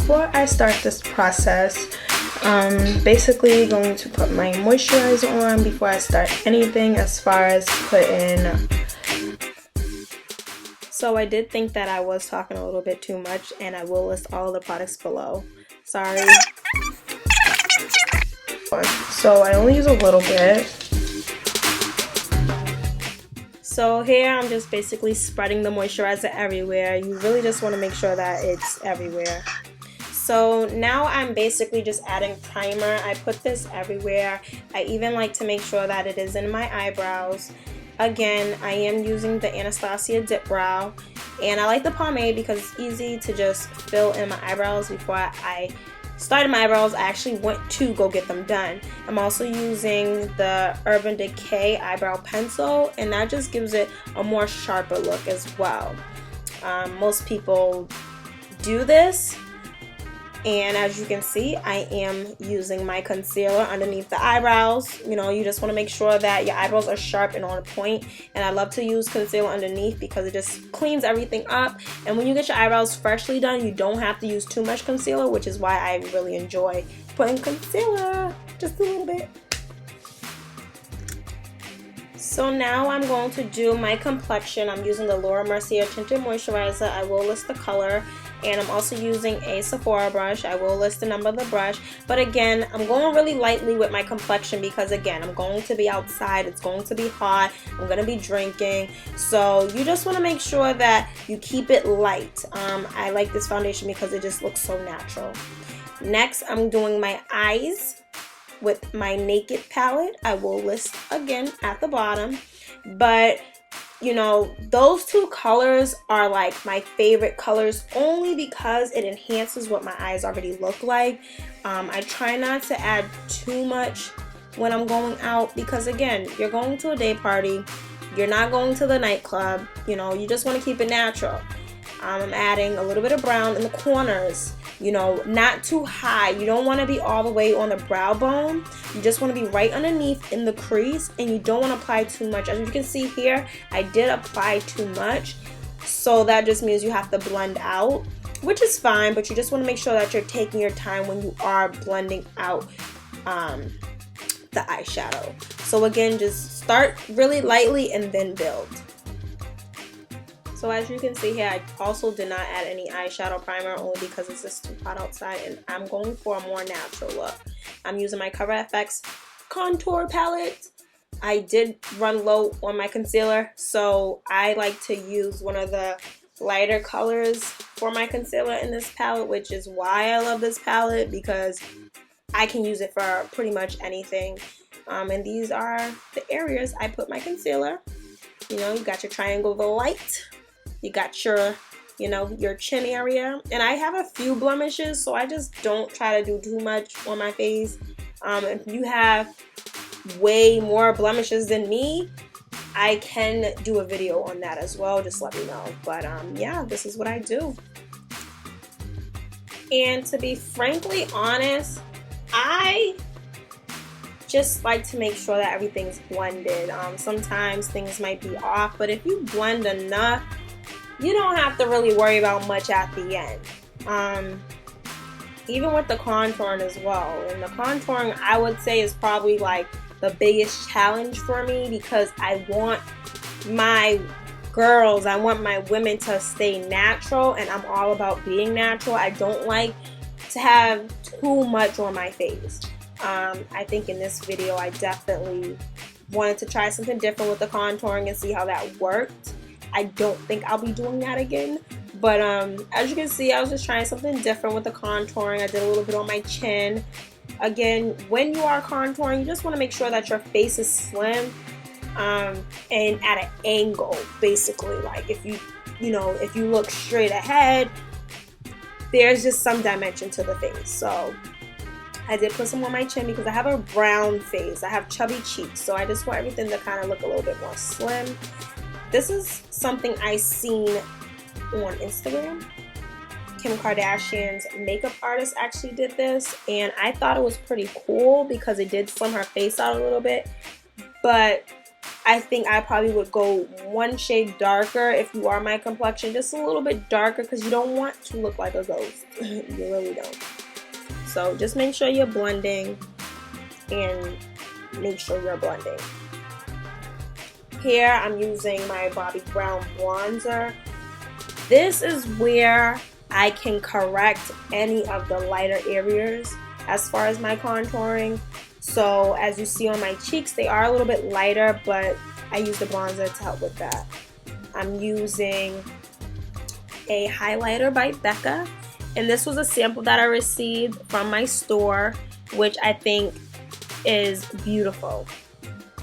before I start this process, basically going to put my moisturizer on before I start anything as far as putting. So I did think that I was talking a little bit too much, and I will list all the products below. Sorry. So I only use a little bit. So here I'm just basically spreading the moisturizer everywhere. You really just want to make sure that it's everywhere. So now I'm basically just adding primer. I put this everywhere. I even like to make sure that it is in my eyebrows. Again, I am using the Anastasia Dip Brow, and I like the pomade because it's easy to just fill in my eyebrows. Before I started my eyebrows, I actually went to go get them done. I'm also using the Urban Decay eyebrow pencil, and that just gives it a more sharper look as well. Most people do this, and as you can see, I am using my concealer underneath the eyebrows. You know, you just want to make sure that your eyebrows are sharp and on point, and I love to use concealer underneath because it just cleans everything up. And when you get your eyebrows freshly done, you don't have to use too much concealer, which is why I really enjoy putting concealer just a little bit. So now I'm going to do my complexion. I'm using the Mercier Tinted Moisturizer. I will list the color. And I'm also using a Sephora brush. I will list the number of the brush. But again, I'm going really lightly with my complexion because again, I'm going to be outside. It's going to be hot. I'm going to be drinking. So you just want to make sure that you keep it light. I like this foundation because it just looks so natural. Next, I'm doing my eyes with my Naked palette. I will list again at the bottom. But you know, those two colors are like my favorite colors only because it enhances what my eyes already look like. I try not to add too much when I'm going out because again, you're going to a day party, you're not going to the nightclub, you know, you just want to keep it natural. I'm adding a little bit of brown in the corners, you know, not too high. You don't want to be all the way on the brow bone. You just want to be right underneath in the crease, and you don't want to apply too much. As you can see here, I did apply too much, so that just means you have to blend out, which is fine, but you just want to make sure that you're taking your time when you are blending out the eyeshadow. So again, just start really lightly and then build. So as you can see here, I also did not add any eyeshadow primer only because it's just too hot outside and I'm going for a more natural look. I'm using my Cover FX contour palette. I did run low on my concealer, so I like to use one of the lighter colors for my concealer in this palette, which is why I love this palette because I can use it for pretty much anything. And these are the areas I put my concealer. You know, you got your triangle of the light. You got your, you know, your chin area. And I have a few blemishes, so I just don't try to do too much on my face. If you have way more blemishes than me, I can do a video on that as well. Just let me know. But yeah, this is what I do. And to be frankly honest, I just like to make sure that everything's blended. Sometimes things might be off, but if you blend enough, you don't have to really worry about much at the end. Even with the contouring as well. And the contouring, I would say, is probably like the biggest challenge for me because I want my girls, I want my women to stay natural, and I'm all about being natural. I don't like to have too much on my face. I think in this video I definitely wanted to try something different with the contouring and see how that worked. I don't think I'll be doing that again, but as you can see, I was just trying something different with the contouring. I did a little bit on my chin. Again, when you are contouring, you just want to make sure that your face is slim and at an angle, basically. Like if you know, if you look straight ahead, there's just some dimension to the face. So I did put some on my chin because I have a brown face. I have chubby cheeks, so I just want everything to kind of look a little bit more slim. This is something I seen on Instagram. Kim Kardashian's makeup artist actually did this, and I thought it was pretty cool because it did slim her face out a little bit. But I think I probably would go one shade darker if you are my complexion, just a little bit darker, because you don't want to look like a ghost. You really don't. So just make sure you're blending, and make sure you're blending. Here I'm using my Bobbi Brown bronzer. This is where I can correct any of the lighter areas as far as my contouring. So as you see on my cheeks, they are a little bit lighter, but I use the bronzer to help with that. I'm using a highlighter by Becca, and this was a sample that I received from my store, which I think is beautiful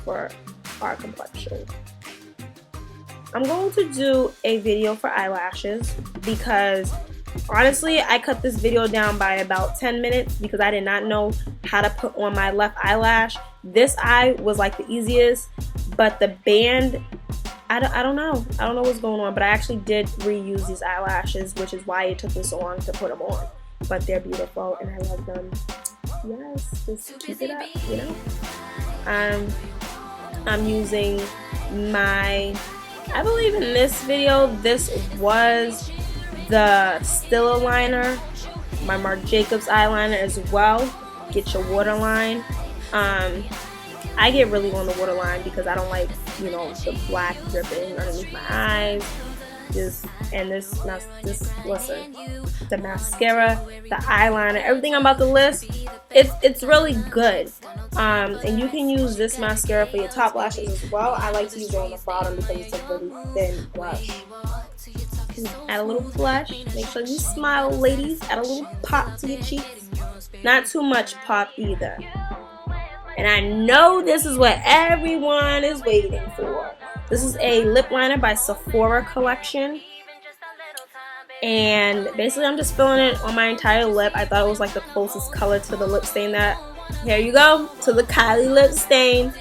for our complexion. I'm going to do a video for eyelashes because honestly I cut this video down by about 10 minutes because I did not know how to put on my left eyelash. This eye was like the easiest, but the band, I don't know what's going on, but I actually did reuse these eyelashes, which is why it took me so long to put them on. But they're beautiful and I love them. Yes, just keep it up, you know. I'm using my, I believe in this video, this was the Still Eyeliner, my Marc Jacobs eyeliner as well. Get your waterline. I get really on the waterline because I don't like, you know, the black dripping underneath my eyes. Listen, the mascara, the eyeliner, everything I'm about to list, it's really good. And you can use this mascara for your top lashes as well. I like to use it on the bottom because it's a really thin brush. Add a little blush. Make sure you smile, ladies. Add a little pop to your cheeks. Not too much pop either. And I know this is what everyone is waiting for. This is a lip liner by Sephora collection. And basically I'm just filling it on my entire lip. I thought it was like the closest color to the lip stain that, here you go, to the Kylie lip stain.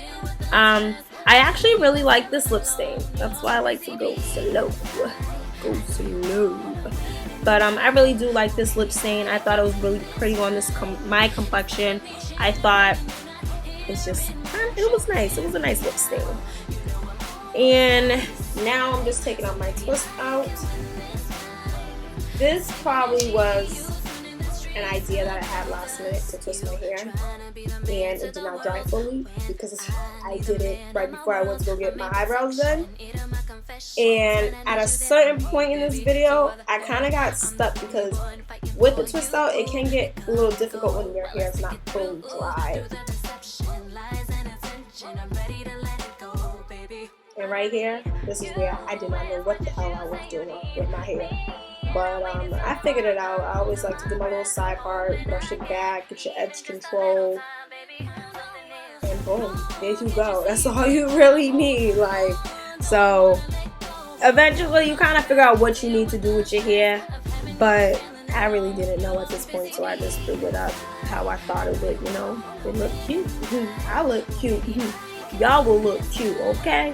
I actually really like this lip stain. That's why I like to go slow. But I really do like this lip stain. I thought it was really pretty on this my complexion. I thought it's just, it was nice. It was a nice lip stain. And now I'm just taking out my twist out. This probably was an idea that I had last minute to twist my hair, and it did not dry fully because I did it right before I went to go get my eyebrows done. And at a certain point in this video, I kind of got stuck because with the twist out, it can get a little difficult when your hair is not fully dry. And right here, this is where I did not know what the hell I was doing with my hair. But I figured it out. I always like to do my little side part, brush it back, get your edge control, and boom, there you go. That's all you really need. Like, so eventually you kind of figure out what you need to do with your hair, but I really didn't know at this point, so I just threw it up how I thought it would, you know. It looked cute. I look cute. Y'all will look cute, okay?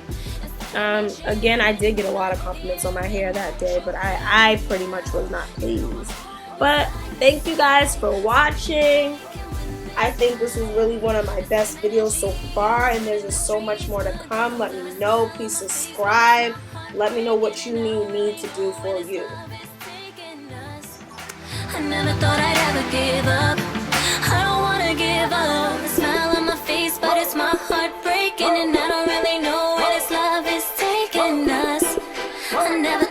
Again, I did get a lot of compliments on my hair that day, but I pretty much was not pleased. But thank you guys for watching. I think this is really one of my best videos so far, and there's just so much more to come. Let me know. Please subscribe. Let me know what you need me to do for you. I never thought I'd ever give up. I don't wanna give up. A smile on my face, but it's my heart breaking, and I don't really know where this love is taking us. I never